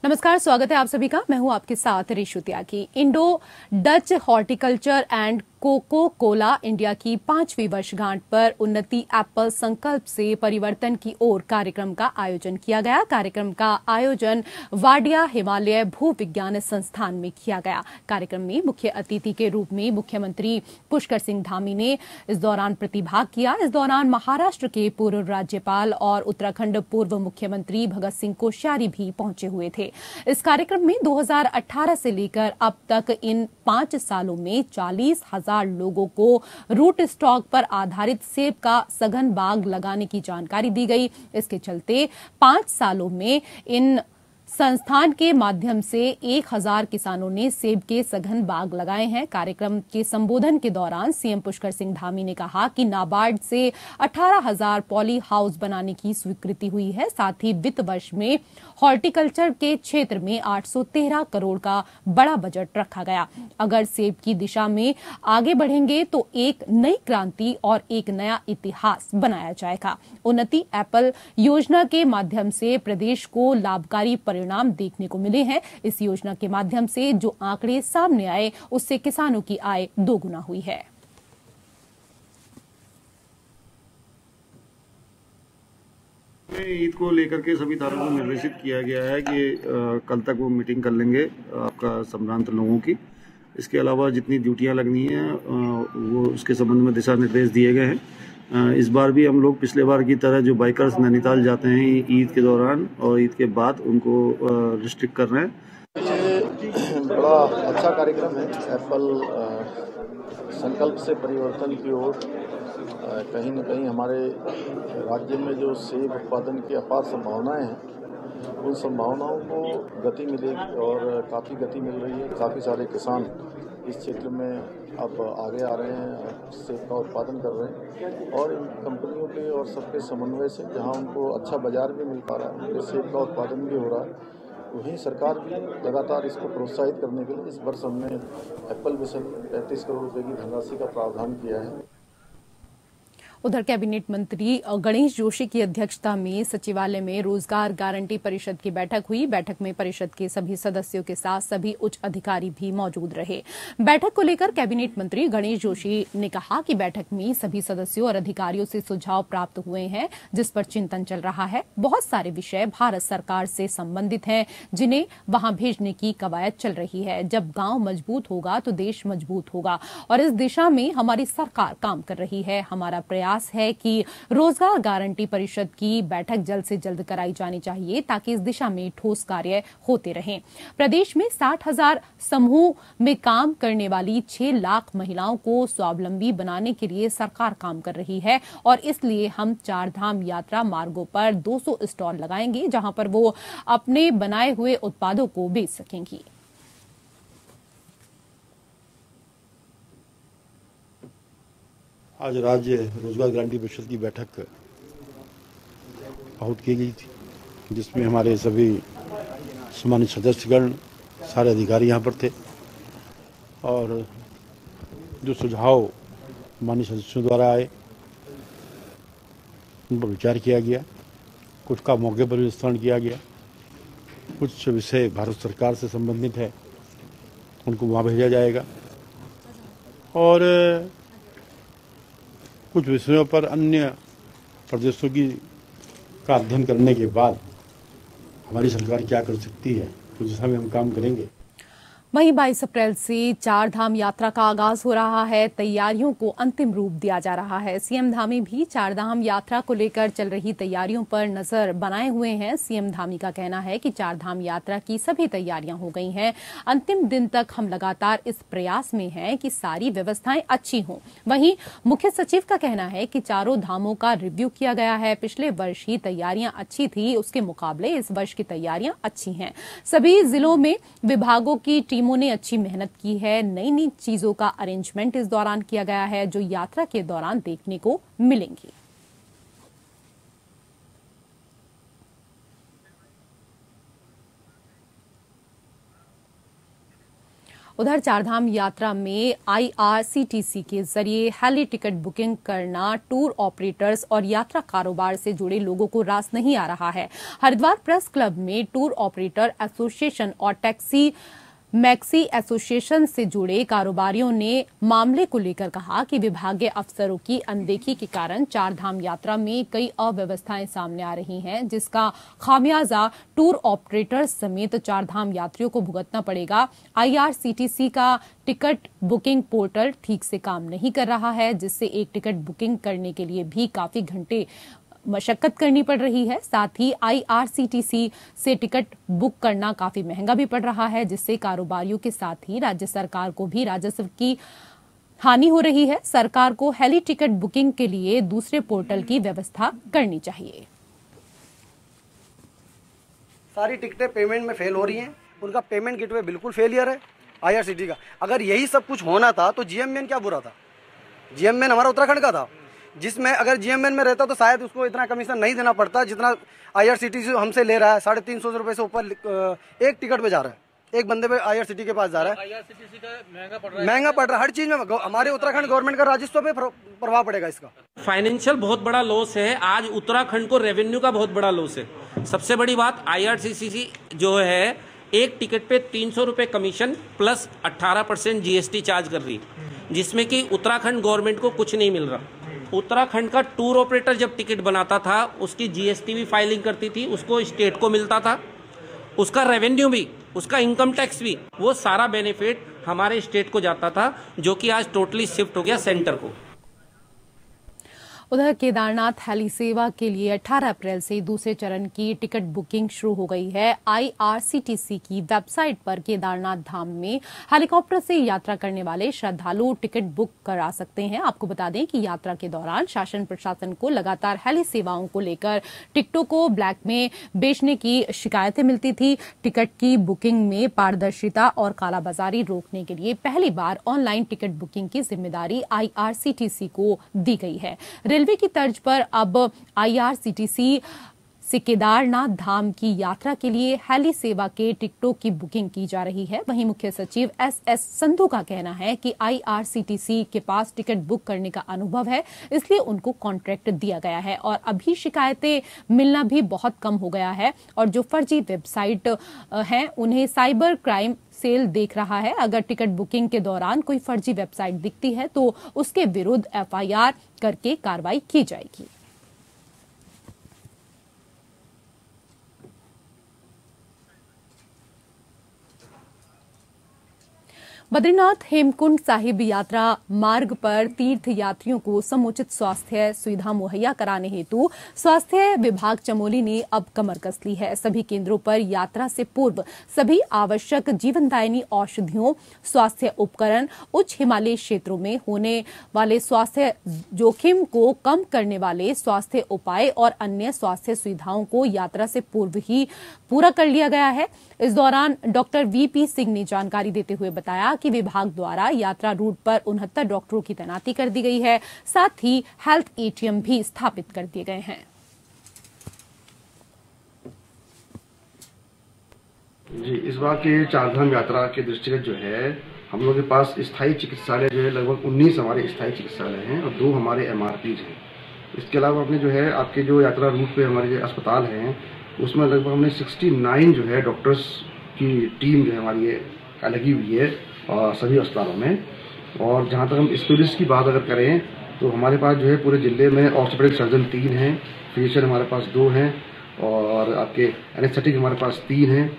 नमस्कार, स्वागत है आप सभी का। मैं हूं आपके साथ Rishu Tyagi. Indo Dutch horticulture and Coca Cola India की 5वीं वर्षगांठ पर उन्नति एप्पल संकल्प से परिवर्तन की ओर कार्यक्रम का आयोजन किया गया। कार्यक्रम का आयोजन वाडिया हिमालय भू विज्ञान संस्थान में किया गया। कार्यक्रम में मुख्य अतिथि के रूप में मुख्यमंत्री पुष्कर सिंह धामी ने इस दौरान प्रतिभाग किया। इस दौरान महाराष्ट्र के पूर्व राज्यपाल और उत्तराखंड पूर्व मुख्यमंत्री भगत सिंह कोश्यारी भी पहुंचे हुए थे। इस कार्यक्रम में 2018 से लेकर अब तक इन 5 सालों में 40,000 लोगों को रूट स्टॉक पर आधारित सेब का सघन बाग लगाने की जानकारी दी गई। इसके चलते 5 सालों में इन संस्थान के माध्यम से 1,000 किसानों ने सेब के सघन बाग लगाए हैं। कार्यक्रम के संबोधन के दौरान सीएम पुष्कर सिंह धामी ने कहा कि नाबार्ड से 18,000 पॉली हाउस बनाने की स्वीकृति हुई है। साथ ही वित्त वर्ष में हॉर्टिकल्चर के क्षेत्र में 813 करोड़ का बड़ा बजट रखा गया। अगर सेब की दिशा में आगे बढ़ेंगे तो एक नई क्रांति और एक नया इतिहास बनाया जाएगा। उन्नति एप्पल योजना के माध्यम से प्रदेश को लाभकारी परिणाम देखने को मिले हैं। इस योजना के माध्यम से जो आंकड़े सामने आए उससे किसानों की आय दोगुना हुई है। ईद को लेकर के सभी थानों को निर्देशित किया गया है कि कल तक वो मीटिंग कर लेंगे आपका संभ्रांत लोगों की। इसके अलावा जितनी ड्यूटियां लगनी हैं वो उसके संबंध में दिशा निर्देश दिए गए हैं। इस बार भी हम लोग पिछले बार की तरह जो बाइकर्स नैनीताल जाते हैं ईद के दौरान और ईद के बाद उनको रिस्ट्रिक्ट कर रहे हैं। बड़ा अच्छा कार्यक्रम है। एप्पल संकल्प से परिवर्तन की ओर कहीं न कहीं हमारे राज्य में जो सेब उत्पादन की अपार संभावनाएं हैं उन संभावनाओं को गति मिलेगी और काफ़ी गति मिल रही है। काफ़ी सारे किसान इस क्षेत्र में अब आगे आ रहे हैं, सेब का उत्पादन कर रहे हैं और इन कंपनियों के और सबके समन्वय से जहां उनको अच्छा बाजार भी मिल पा रहा है, सेब का उत्पादन भी हो रहा है, वहीं सरकार भी लगातार इसको प्रोत्साहित करने के लिए इस वर्ष हमने एप्पल मिशन 35 करोड़ रुपए की धनराशि का प्रावधान किया है। उधर कैबिनेट मंत्री गणेश जोशी की अध्यक्षता में सचिवालय में रोजगार गारंटी परिषद की बैठक हुई। बैठक में परिषद के सभी सदस्यों के साथ सभी उच्च अधिकारी भी मौजूद रहे। बैठक को लेकर कैबिनेट मंत्री गणेश जोशी ने कहा कि बैठक में सभी सदस्यों और अधिकारियों से सुझाव प्राप्त हुए हैं जिस पर चिंतन चल रहा है। बहुत सारे विषय भारत सरकार से संबंधित हैं जिन्हें वहां भेजने की कवायद चल रही है। जब गांव मजबूत होगा तो देश मजबूत होगा और इस दिशा में हमारी सरकार काम कर रही है। हमारा प्रयास है कि रोजगार गारंटी परिषद की बैठक जल्द से जल्द कराई जानी चाहिए ताकि इस दिशा में ठोस कार्य होते रहें। प्रदेश में 60,000 समूह में काम करने वाली 6 लाख महिलाओं को स्वावलंबी बनाने के लिए सरकार काम कर रही है और इसलिए हम 4 धाम यात्रा मार्गों पर 200 स्टॉल लगाएंगे जहां पर वो अपने बनाए हुए उत्पादों को बेच सकेंगी। आज राज्य रोजगार गारंटी परिषद की बैठक आहूत की गई थी जिसमें हमारे सभी सम्मानित सदस्यगण सारे अधिकारी यहाँ पर थे और जो सुझाव माननीय सदस्यों द्वारा आए उन पर विचार किया गया। कुछ का मौके पर विस्तरण किया गया। कुछ विषय भारत सरकार से संबंधित है उनको वहाँ भेजा जाएगा और कुछ विषयों पर अन्य प्रदेशों का अध्ययन करने के बाद हमारी सरकार क्या कर सकती है उस दिशा में हम काम करेंगे। वहीं 22 अप्रैल से 4 धाम यात्रा का आगाज हो रहा है। तैयारियों को अंतिम रूप दिया जा रहा है। सीएम धामी भी 4 धाम यात्रा को लेकर चल रही तैयारियों पर नजर बनाए हुए हैं। सीएम धामी का कहना है कि 4 धाम यात्रा की सभी तैयारियां हो गई हैं। अंतिम दिन तक हम लगातार इस प्रयास में हैं कि सारी व्यवस्थाएं अच्छी हों। वहीं मुख्य सचिव का कहना है कि चारों धामों का रिव्यू किया गया है। पिछले वर्ष ही तैयारियां अच्छी थी, उसके मुकाबले इस वर्ष की तैयारियां अच्छी हैं। सभी जिलों में विभागों की टीमों ने अच्छी मेहनत की है। नई नई चीजों का अरेंजमेंट इस दौरान किया गया है जो यात्रा के दौरान देखने को मिलेंगी। उधर चारधाम यात्रा में IRCTC के जरिए हेली टिकट बुकिंग करना टूर ऑपरेटर्स और यात्रा कारोबार से जुड़े लोगों को रास नहीं आ रहा है। हरिद्वार प्रेस क्लब में टूर ऑपरेटर एसोसिएशन और टैक्सी मैक्सी एसोसिएशन से जुड़े कारोबारियों ने मामले को लेकर कहा कि विभागीय अफसरों की अनदेखी के कारण चारधाम यात्रा में कई अव्यवस्थाएं सामने आ रही हैं, जिसका खामियाजा टूर ऑपरेटर्स समेत चारधाम यात्रियों को भुगतना पड़ेगा। IRCTC का टिकट बुकिंग पोर्टल ठीक से काम नहीं कर रहा है, जिससे एक टिकट बुकिंग करने के लिए भी काफी घंटे मशक्कत करनी पड़ रही है। साथ ही IRCTC से टिकट बुक करना काफी महंगा भी पड़ रहा है, जिससे कारोबारियों के साथ ही राज्य सरकार को भी राजस्व की हानि हो रही है। सरकार को हेली टिकट बुकिंग के लिए दूसरे पोर्टल की व्यवस्था करनी चाहिए। सारी टिकटें पेमेंट में फेल हो रही हैं, उनका पेमेंट गेटवे बिल्कुल फेलियर है IRCTC का। अगर यही सब कुछ होना था तो GMN क्या बुरा था? GMN हमारा उत्तराखंड का था, जिसमें अगर GMN में रहता तो शायद उसको इतना कमीशन नहीं देना पड़ता जितना IRCTC हमसे ले रहा है। 350 रुपए से ऊपर एक टिकट पे जा रहा है, एक बंदे पे IRCTC के पास जा रहा है। IRCTC का महंगा पड़ रहा है हर चीज में। हमारे उत्तराखंड गवर्नमेंट का राजस्व पे प्रभाव पड़ेगा इसका। फाइनेंशियल बहुत बड़ा लॉस है, आज उत्तराखंड को रेवेन्यू का बहुत बड़ा लॉस है। सबसे बड़ी बात IRCTC जो है एक टिकट पे 300 रुपए कमीशन प्लस 18% GST चार्ज कर रही है, जिसमें कि उत्तराखंड गवर्नमेंट को कुछ नहीं मिल रहा। उत्तराखंड का टूर ऑपरेटर जब टिकट बनाता था उसकी GST भी फाइलिंग करती थी, उसको स्टेट को मिलता था, उसका रेवेन्यू भी, उसका इनकम टैक्स भी, वो सारा बेनिफिट हमारे स्टेट को जाता था, जो कि आज टोटली शिफ्ट हो गया सेंटर को। उधर केदारनाथ हेली सेवा के लिए 18 अप्रैल से दूसरे चरण की टिकट बुकिंग शुरू हो गई है। IRCTC की वेबसाइट पर केदारनाथ धाम में हेलीकॉप्टर से यात्रा करने वाले श्रद्धालु टिकट बुक करा सकते हैं। आपको बता दें कि यात्रा के दौरान शासन प्रशासन को लगातार हेली सेवाओं को लेकर टिकटों को ब्लैक में बेचने की शिकायतें मिलती थी। टिकट की बुकिंग में पारदर्शिता और कालाबाजारी रोकने के लिए पहली बार ऑनलाइन टिकट बुकिंग की जिम्मेदारी IRCTC को दी गई है। रेलवे की तर्ज पर अब IRCTC से केदारनाथ धाम की यात्रा के लिए हेली सेवा के टिकटों की बुकिंग की जा रही है। वहीं मुख्य सचिव SS संधू का कहना है कि IRCTC के पास टिकट बुक करने का अनुभव है, इसलिए उनको कॉन्ट्रैक्ट दिया गया है और अभी शिकायतें मिलना भी बहुत कम हो गया है और जो फर्जी वेबसाइट हैं उन्हें साइबर क्राइम सेल देख रहा है। अगर टिकट बुकिंग के दौरान कोई फर्जी वेबसाइट दिखती है तो उसके विरुद्ध FIR करके कार्रवाई की जाएगी। बद्रीनाथ हेमकुंड साहिब यात्रा मार्ग पर तीर्थ यात्रियों को समुचित स्वास्थ्य सुविधा मुहैया कराने हेतु स्वास्थ्य विभाग चमोली ने अब कमर कस ली है। सभी केंद्रों पर यात्रा से पूर्व सभी आवश्यक जीवनदायिनी औषधियों, स्वास्थ्य उपकरण, उच्च हिमालयी क्षेत्रों में होने वाले स्वास्थ्य जोखिम को कम करने वाले स्वास्थ्य उपाय और अन्य स्वास्थ्य सुविधाओं को यात्रा से पूर्व ही पूरा कर लिया गया है। इस दौरान डॉक्टर VP सिंह ने जानकारी देते हुए बताया कि विभाग द्वारा यात्रा रूट पर 69 डॉक्टरों की तैनाती कर दी गई है, साथ ही हेल्थ ATM भी स्थापित कर दिए गए हैं। जी, इस बार के चारधाम यात्रा के दृष्टिगत जो है हम लोगों के पास स्थायी चिकित्सालय जो है लगभग 19 हमारे स्थायी चिकित्सालय हैं और 2 हमारे MRPs हैं। इसके अलावा अपने जो है आपके जो यात्रा रूट पे हमारे जो अस्पताल हैं उसमें लगभग हमने 69 जो है डॉक्टर्स की टीम जो है हमारी लगी हुई है सभी अस्पतालों में। और जहाँ तक हम स्पेशलिस्ट की बात अगर करें तो हमारे पास जो है पूरे जिले में ऑर्थोपेडिक सर्जन 3 हैं, फिजिशियन हमारे पास 2 हैं और आपके एनेस्थेटिक हमारे पास 3 हैं।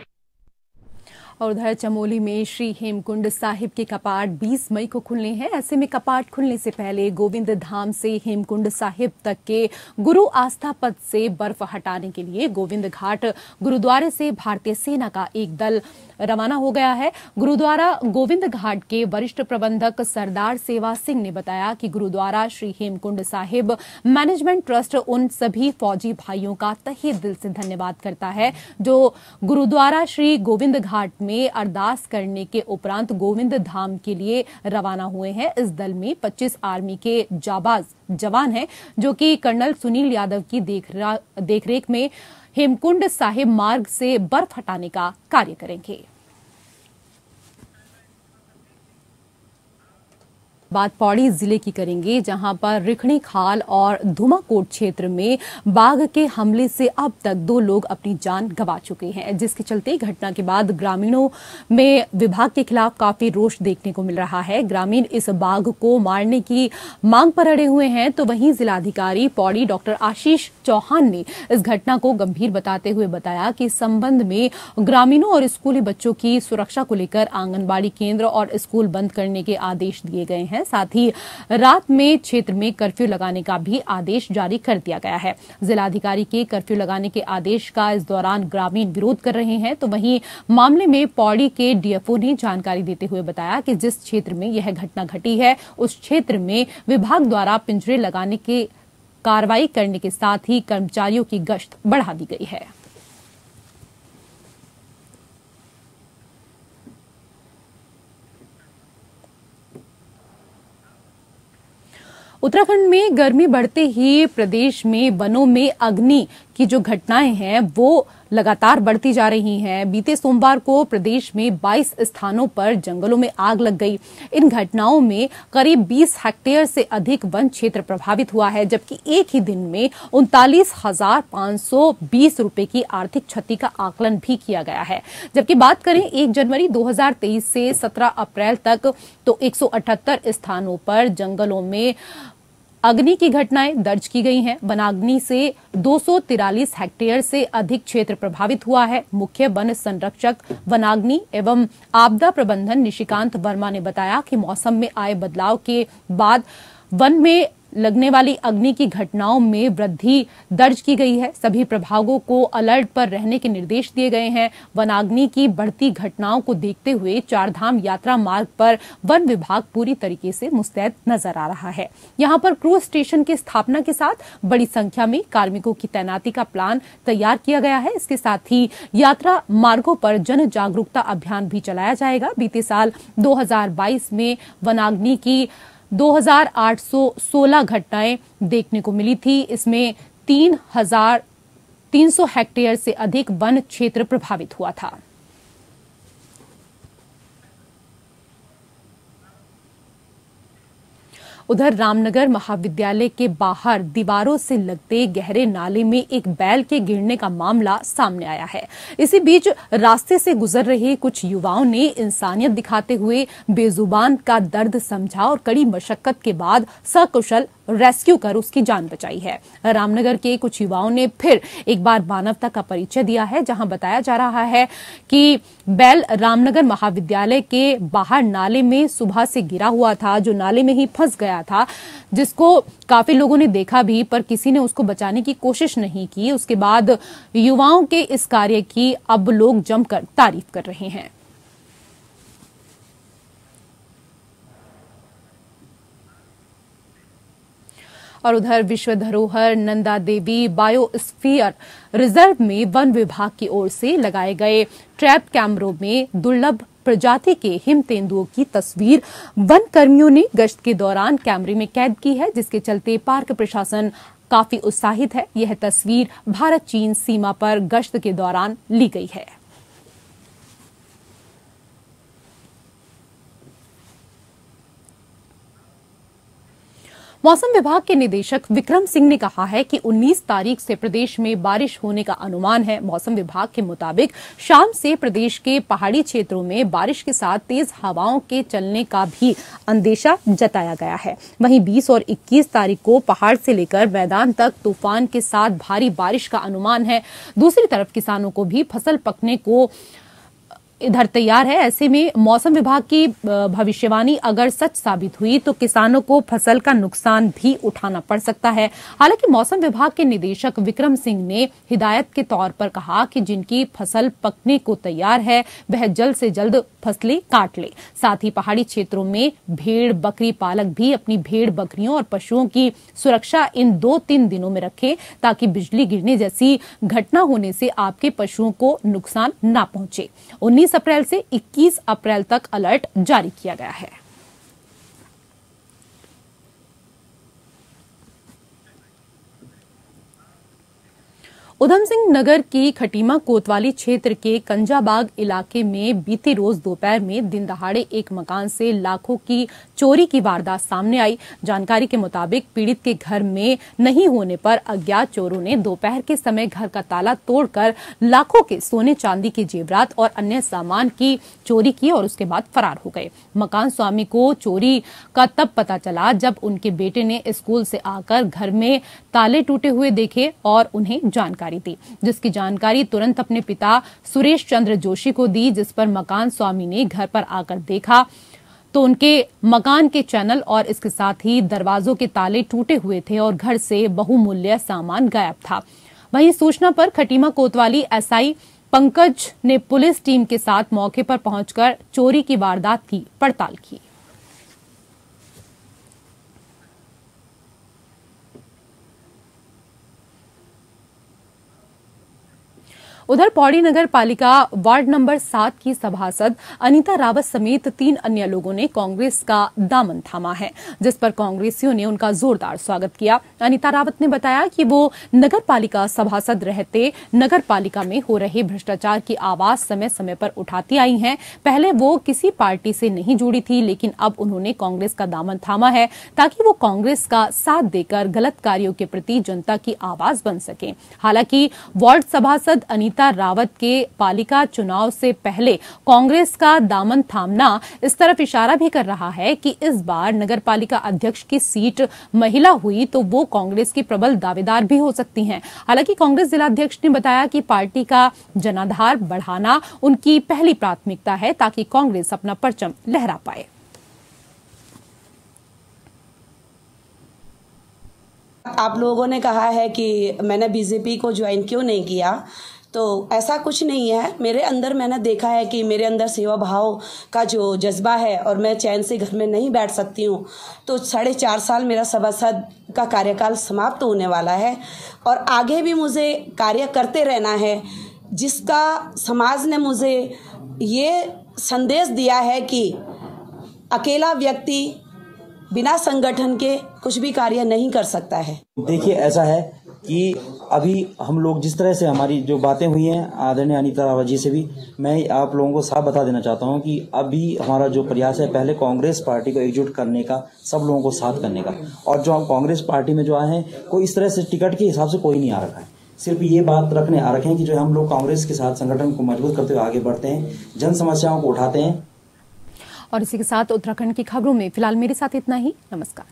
और उधर चमोली में श्री हेमकुंड साहिब के कपाट 20 मई को खुलने हैं। ऐसे में कपाट खुलने से पहले गोविंद धाम से हेमकुंड साहिब तक के गुरु आस्था पथ से बर्फ हटाने के लिए गोविंद घाट गुरुद्वारे से भारतीय सेना का एक दल रवाना हो गया है। गुरुद्वारा गोविंद घाट के वरिष्ठ प्रबंधक सरदार सेवा सिंह ने बताया कि गुरुद्वारा श्री हेमकुंड साहिब मैनेजमेंट ट्रस्ट उन सभी फौजी भाइयों का तहे दिल से धन्यवाद करता है जो गुरुद्वारा श्री गोविंद घाट में अरदास करने के उपरांत गोविंद धाम के लिए रवाना हुए हैं। इस दल में 25 आर्मी के जाबाज जवान हैं जो कि कर्नल सुनील यादव की देखरेख में हेमकुंड साहिब मार्ग से बर्फ हटाने का कार्य करेंगे। बात पौड़ी जिले की करेंगे, जहां पर रिखणी खाल और धुमाकोट क्षेत्र में बाघ के हमले से अब तक 2 लोग अपनी जान गंवा चुके हैं, जिसके चलते घटना के बाद ग्रामीणों में विभाग के खिलाफ काफी रोष देखने को मिल रहा है। ग्रामीण इस बाघ को मारने की मांग पर अड़े हुए हैं, तो वहीं जिलाधिकारी पौड़ी डॉक्टर आशीष चौहान ने इस घटना को गंभीर बताते हुए बताया कि इस संबंध में ग्रामीणों और स्कूली बच्चों की सुरक्षा को लेकर आंगनबाड़ी केंद्र और स्कूल बंद करने के आदेश दिए गए हैं। साथ ही रात में क्षेत्र में कर्फ्यू लगाने का भी आदेश जारी कर दिया गया है। जिलाधिकारी के कर्फ्यू लगाने के आदेश का इस दौरान ग्रामीण विरोध कर रहे हैं, तो वहीं मामले में पौड़ी के डीएफओ ने जानकारी देते हुए बताया कि जिस क्षेत्र में यह घटना घटी है उस क्षेत्र में विभाग द्वारा पिंजरे लगाने की कार्रवाई करने के साथ ही कर्मचारियों की गश्त बढ़ा दी गई है। उत्तराखंड में गर्मी बढ़ते ही प्रदेश में वनों में अग्नि की जो घटनाएं हैं वो लगातार बढ़ती जा रही हैं। बीते सोमवार को प्रदेश में 22 स्थानों पर जंगलों में आग लग गई। इन घटनाओं में करीब 20 हेक्टेयर से अधिक वन क्षेत्र प्रभावित हुआ है, जबकि एक ही दिन में 39,520 रुपए की आर्थिक क्षति का आकलन भी किया गया है। जबकि बात करें 1 जनवरी 2023 से 17 अप्रैल तक तो 178 स्थानों पर जंगलों में अग्नि की घटनाएं दर्ज की गई हैं। वनाग्नि से 243 हेक्टेयर से अधिक क्षेत्र प्रभावित हुआ है। मुख्य वन संरक्षक वनाग्नि एवं आपदा प्रबंधन निशिकांत वर्मा ने बताया कि मौसम में आए बदलाव के बाद वन में लगने वाली अग्नि की घटनाओं में वृद्धि दर्ज की गई है। सभी प्रभागों को अलर्ट पर रहने के निर्देश दिए गए हैं। वनाग्नि की बढ़ती घटनाओं को देखते हुए चारधाम यात्रा मार्ग पर वन विभाग पूरी तरीके से मुस्तैद नजर आ रहा है। यहां पर क्रूज स्टेशन की स्थापना के साथ बड़ी संख्या में कार्मिकों की तैनाती का प्लान तैयार किया गया है। इसके साथ ही यात्रा मार्गों पर जन जागरूकता अभियान भी चलाया जाएगा। बीते साल 2022 में वनाग्नि की 2,816 घटनाएं देखने को मिली थी। इसमें 3,300 हेक्टेयर से अधिक वन क्षेत्र प्रभावित हुआ था। उधर रामनगर महाविद्यालय के बाहर दीवारों से लगते गहरे नाले में एक बैल के गिरने का मामला सामने आया है। इसी बीच रास्ते से गुजर रहे कुछ युवाओं ने इंसानियत दिखाते हुए बेजुबान का दर्द समझा और कड़ी मशक्कत के बाद सकुशल रेस्क्यू कर उसकी जान बचाई है। रामनगर के कुछ युवाओं ने फिर एक बार मानवता का परिचय दिया है, जहां बताया जा रहा है कि बैल रामनगर महाविद्यालय के बाहर नाले में सुबह से गिरा हुआ था, जो नाले में ही फंस गया था, जिसको काफी लोगों ने देखा भी, पर किसी ने उसको बचाने की कोशिश नहीं की। उसके बाद युवाओं के इस कार्य की अब लोग जमकर तारीफ कर रहे हैं। और उधर विश्व धरोहर नंदा देवी बायोस्फीयर रिजर्व में वन विभाग की ओर से लगाए गए ट्रैप कैमरों में दुर्लभ प्रजाति के हिम तेंदुओं की तस्वीर वन कर्मियों ने गश्त के दौरान कैमरे में कैद की है, जिसके चलते पार्क प्रशासन काफी उत्साहित है। यह तस्वीर भारत चीन सीमा पर गश्त के दौरान ली गई है। मौसम विभाग के निदेशक विक्रम सिंह ने कहा है कि 19 तारीख से प्रदेश में बारिश होने का अनुमान है। मौसम विभाग के मुताबिक शाम से प्रदेश के पहाड़ी क्षेत्रों में बारिश के साथ तेज हवाओं के चलने का भी अंदेशा जताया गया है। वहीं 20 और 21 तारीख को पहाड़ से लेकर मैदान तक तूफान के साथ भारी बारिश का अनुमान है। दूसरी तरफ किसानों को भी फसल पकने को इधर तैयार है। ऐसे में मौसम विभाग की भविष्यवाणी अगर सच साबित हुई तो किसानों को फसल का नुकसान भी उठाना पड़ सकता है। हालांकि मौसम विभाग के निदेशक विक्रम सिंह ने हिदायत के तौर पर कहा कि जिनकी फसल पकने को तैयार है वह जल्द से जल्द फसलें काट ले। साथ ही पहाड़ी क्षेत्रों में भेड़ बकरी पालक भी अपनी भेड़ बकरियों और पशुओं की सुरक्षा इन 2-3 दिनों में रखें, ताकि बिजली गिरने जैसी घटना होने से आपके पशुओं को नुकसान न पहुंचे। 19 अप्रैल से 21 अप्रैल तक अलर्ट जारी किया गया है। उधम सिंह नगर की खटीमा कोतवाली क्षेत्र के कंजाबाग इलाके में बीते रोज दोपहर में दिन दहाड़े एक मकान से लाखों की चोरी की वारदात सामने आई। जानकारी के मुताबिक पीड़ित के घर में नहीं होने पर अज्ञात चोरों ने दोपहर के समय घर का ताला तोड़कर लाखों के सोने चांदी के जेवरात और अन्य सामान की चोरी की और उसके बाद फरार हो गए। मकान स्वामी को चोरी का तब पता चला जब उनके बेटे ने स्कूल से आकर घर में ताले टूटे हुए देखे और उन्हें जानकारी दी, जिसकी जानकारी तुरंत अपने पिता सुरेश चंद्र जोशी को दी, जिस पर मकान स्वामी ने घर पर आकर देखा तो उनके मकान के चैनल और इसके साथ ही दरवाजों के ताले टूटे हुए थे और घर से बहुमूल्य सामान गायब था। वहीं सूचना पर खटीमा कोतवाली एसआई पंकज ने पुलिस टीम के साथ मौके पर पहुंचकर चोरी की वारदात की पड़ताल की। उधर पौड़ी नगर पालिका वार्ड नंबर 7 की सभासद अनीता रावत समेत 3 अन्य लोगों ने कांग्रेस का दामन थामा है, जिस पर कांग्रेसियों ने उनका जोरदार स्वागत किया। अनीता रावत ने बताया कि वो नगर पालिका सभासद रहते नगर पालिका में हो रहे भ्रष्टाचार की आवाज समय समय पर उठाती आई हैं। पहले वो किसी पार्टी से नहीं जुड़ी थी, लेकिन अब उन्होंने कांग्रेस का दामन थामा है ताकि वो कांग्रेस का साथ देकर गलत कार्यों के प्रति जनता की आवाज बन सके। हालांकि वार्ड सभासद अनीता रावत के पालिका चुनाव से पहले कांग्रेस का दामन थामना इस तरफ इशारा भी कर रहा है कि इस बार नगर पालिका अध्यक्ष की सीट महिला हुई तो वो कांग्रेस की प्रबल दावेदार भी हो सकती हैं। हालांकि कांग्रेस जिलाध्यक्ष ने बताया कि पार्टी का जनाधार बढ़ाना उनकी पहली प्राथमिकता है ताकि कांग्रेस अपना परचम लहरा पाए। आप लोगों ने कहा है कि मैंने बीजेपी को ज्वाइन क्यों नहीं किया, तो ऐसा कुछ नहीं है। मेरे अंदर मैंने देखा है कि मेरे अंदर सेवा भाव का जो जज्बा है और मैं चैन से घर में नहीं बैठ सकती हूँ। तो 4.5 साल मेरा सभासद का कार्यकाल समाप्त होने वाला है और आगे भी मुझे कार्य करते रहना है, जिसका समाज ने मुझे ये संदेश दिया है कि अकेला व्यक्ति बिना संगठन के कुछ भी कार्य नहीं कर सकता है। देखिए, ऐसा है कि अभी हम लोग जिस तरह से हमारी जो बातें हुई हैं आदरणीय अनीता रावत जी से भी, मैं आप लोगों को साफ बता देना चाहता हूं कि अभी हमारा जो प्रयास है पहले कांग्रेस पार्टी को एकजुट करने का, सब लोगों को साथ करने का। और जो हम कांग्रेस पार्टी में जो आए हैं, कोई इस तरह से टिकट के हिसाब से कोई नहीं आ रखा है, सिर्फ ये बात रखने आ रखे हैं कि जो हम लोग कांग्रेस के साथ संगठन को मजबूत करते हुए आगे बढ़ते हैं, जन समस्याओं को उठाते हैं। और इसी के साथ उत्तराखंड की खबरों में फिलहाल मेरे साथ इतना ही। नमस्कार।